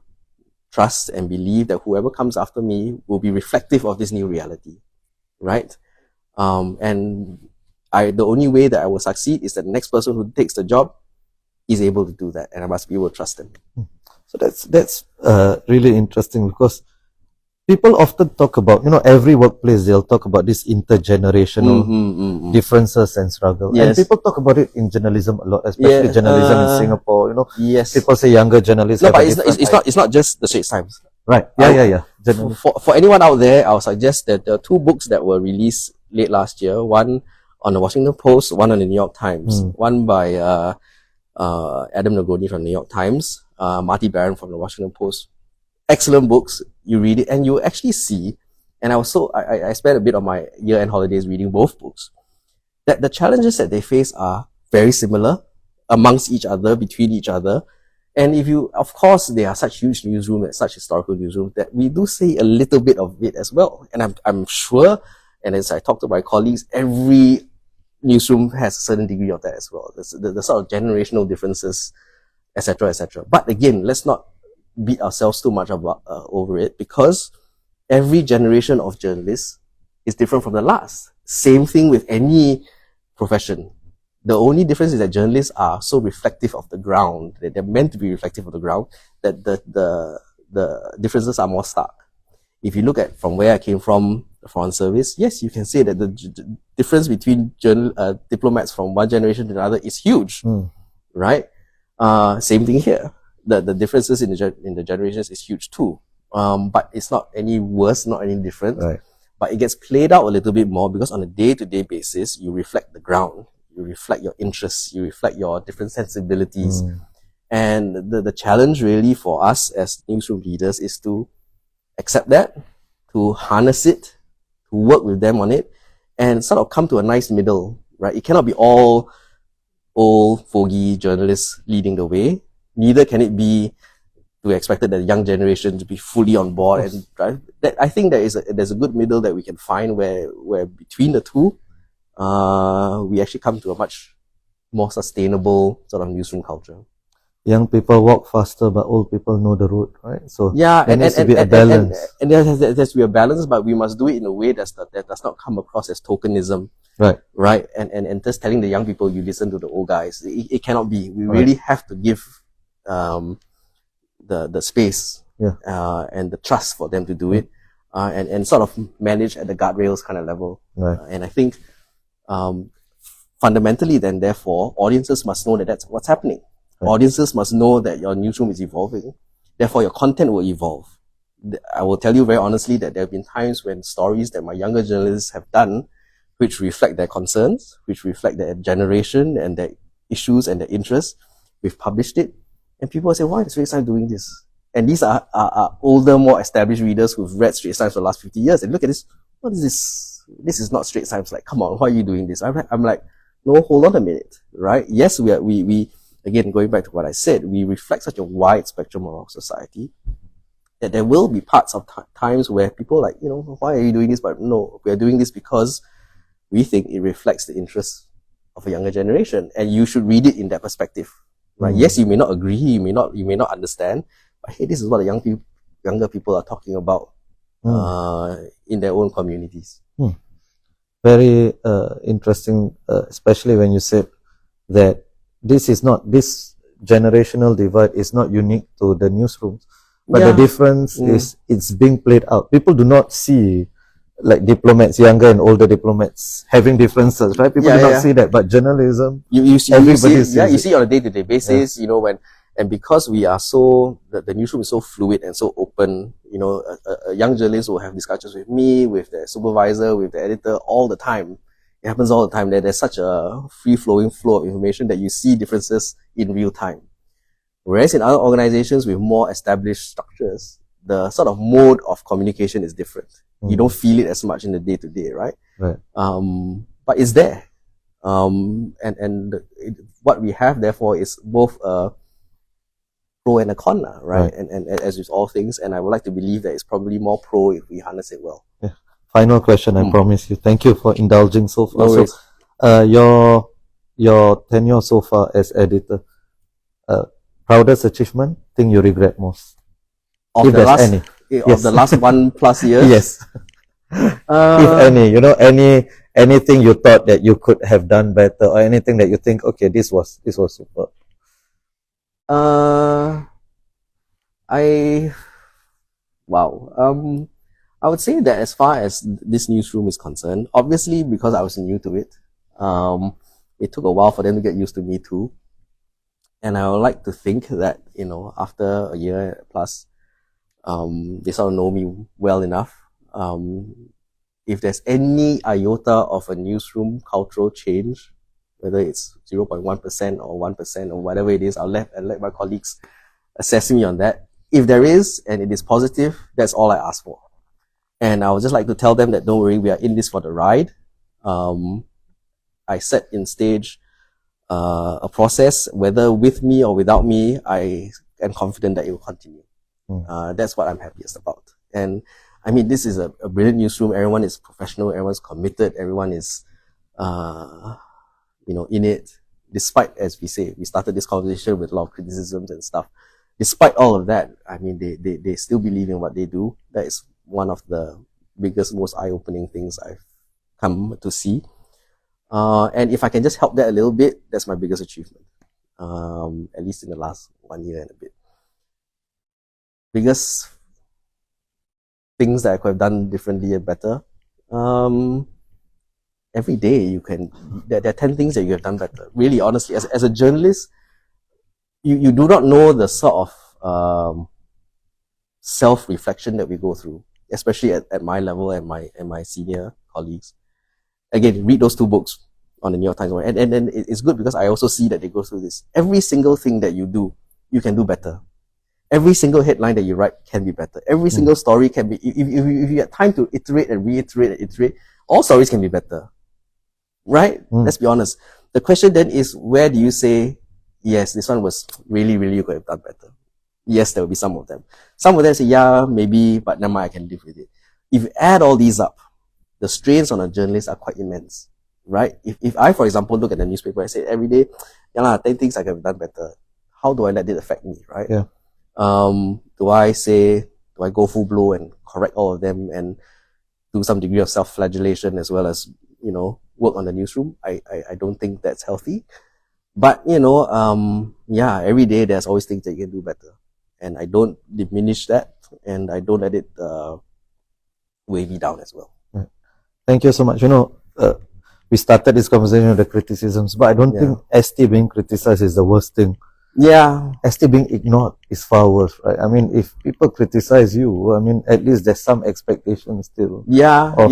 trust and believe that whoever comes after me will be reflective of this new reality, right? And the only way that I will succeed is that the next person who takes the job is able to do that, and I must be able to trust them. So that's really interesting, because people often talk about, every workplace, they'll talk about this intergenerational differences and struggle. Yes. And people talk about it in journalism a lot, especially journalism in Singapore, Yes. People say younger journalists. No, but it's not just the Straits Times. Right. Yeah. For anyone out there, I'll suggest that there are two books that were released late last year. One on the Washington Post, one on the New York Times. One by Adam Nagoni from the New York Times, Marty Barron from the Washington Post. Excellent books. You read it and you actually see, and I spent a bit of my year-end holidays reading both books, that the challenges that they face are very similar amongst each other, between each other. And of course, they are such huge newsrooms, such historical newsrooms, that we do see a little bit of it as well. And I'm sure, and as I talk to my colleagues, every newsroom has a certain degree of that as well. The sort of generational differences, etc., etc. But again, let's not beat ourselves too much about over it, because every generation of journalists is different from the last. Same thing with any profession. The only difference is that journalists are so reflective of the ground, that they're meant to be reflective of the ground, that the differences are more stark. If you look at from where I came from, the Foreign Service, yes, you can say that the difference between diplomats from one generation to another is huge, right? Same thing here. The differences in the generations is huge too. But it's not any worse, not any different. Right. But it gets played out a little bit more because on a day-to-day basis, you reflect the ground, you reflect your interests, you reflect your different sensibilities. And the challenge really for us as newsroom leaders is to accept that, to harness it, to work with them on it, and sort of come to a nice middle, right? It cannot be all old, fogey journalists leading the way. Neither can it be to be expected that the young generation to be fully on board and drive. That I think there's a good middle that we can find where between the two, we actually come to a much more sustainable sort of newsroom culture. Young people walk faster, but old people know the route, right? So yeah, there needs to be a balance. And there has to be a balance, but we must do it in a way that does not come across as tokenism. Right. And just telling the young people, you listen to the old guys. It cannot be. We really have to give the space and the trust for them to do it, and sort of manage at the guardrails kind of level. And I think fundamentally then, therefore, audiences must know that that's what's happening. Audiences must know that your newsroom is evolving. Therefore, your content will evolve. I will tell you very honestly that there have been times when stories that my younger journalists have done, which reflect their concerns, which reflect their generation and their issues and their interests, we've published it. And people say, why is Straits Times doing this? And these are older, more established readers who've read Straits Times for the last 50 years. And look at this. What is this? This is not Straits Times. Like, come on, why are you doing this? I'm like, no, hold on a minute, right? Yes, we again, going back to what I said, we reflect such a wide spectrum of our society that there will be parts of times where people like, why are you doing this? But no, we are doing this because we think it reflects the interests of a younger generation, and you should read it in that perspective. Right? Yes, you may not agree, you may not understand, but hey, this is what the younger people are talking about in their own communities. Very interesting, especially when you said that this generational divide is not unique to the newsrooms, but the difference is it's being played out. People do not see like diplomats, younger and older diplomats, having differences, right? People do not see that, but journalism, you see it on a day-to-day basis, and because we are the newsroom is so fluid and so open, a young journalist will have discussions with me, with their supervisor, with the editor all the time. It happens all the time. There's such a free-flowing flow of information that you see differences in real time. Whereas in other organizations with more established structures, the sort of mode of communication is different. You don't feel it as much in the day-to-day, right? But it's there. What we have, therefore, is both a pro and a con, right? And as with all things, and I would like to believe that it's probably more pro if we harness it well. Final question, I promise you. Thank you for indulging so far. No worries. So, your tenure so far as editor, proudest achievement, thing you regret most? Of the last 1+ years? Yes. If any, anything you thought that you could have done better, or anything that you think, okay, this was super. I would say that as far as this newsroom is concerned, obviously because I was new to it, it took a while for them to get used to me too. And I would like to think that, after a year plus, they sort of know me well enough. If there's any iota of a newsroom cultural change, whether it's 0.1% or 1% or whatever it is, I'll let my colleagues assess me on that. If there is, and it is positive, that's all I ask for. And I would just like to tell them that don't worry, we are in this for the ride. I set in stage a process, whether with me or without me, I am confident that it will continue. That's what I'm happiest about. And I mean, this is a brilliant newsroom. Everyone is professional. Everyone's committed. Everyone is in it, despite, as we say, we started this conversation with a lot of criticisms and stuff. Despite all of that, I mean, they still believe in what they do. That is one of the biggest, most eye-opening things I've come to see. And if I can just help that a little bit, that's my biggest achievement. At least in the last 1 year and a bit. Biggest things that I could have done differently and better. Every day there are 10 things that you have done better. Really, honestly, as a journalist, you do not know the sort of self-reflection that we go through, especially at my level and my senior colleagues. Again, read those 2 books on the New York Times, and then it's good because I also see that they go through this. Every single thing that you do, you can do better. Every single headline that you write can be better. Every single story can be. If you have time to iterate and reiterate and iterate, all stories can be better, right? Let's be honest. The question then is, where do you say, yes, this one was really, really, you could have done better? Yes, there will be some of them. Some of them say, yeah, maybe, but never mind, I can live with it. If you add all these up, the strains on a journalist are quite immense, right? If I, for example, look at the newspaper, I say every day, 10 things I could have done better. How do I let it affect me, right? Yeah. Do I go full blow and correct all of them and do some degree of self-flagellation as well as, work on the newsroom? I don't think that's healthy. But, every day there's always things that you can do better. And I don't diminish that, and I don't let it weigh me down as well. Right. Thank you so much. We started this conversation with the criticisms, but I don't think ST being criticized is the worst thing. Yeah. ST being ignored is far worse, right? I mean, if people criticize you, I mean, at least there's some expectation still. Of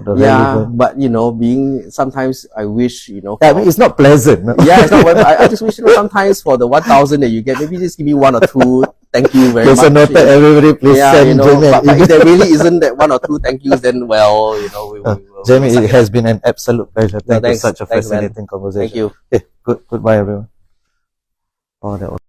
the relevant. But being sometimes I wish I mean, it's not pleasant. No? Yeah, it's not. I just wish sometimes for the 1,000 that you get, maybe just give me 1 or 2. Thank you very much. There's a note, everybody please send Jaime. But if there really isn't that 1 or 2 thank yous, then we will. Jaime, it has been an absolute pleasure. Thank you, thanks, such a fascinating conversation. Thank you. Okay, goodbye everyone. Oh, that was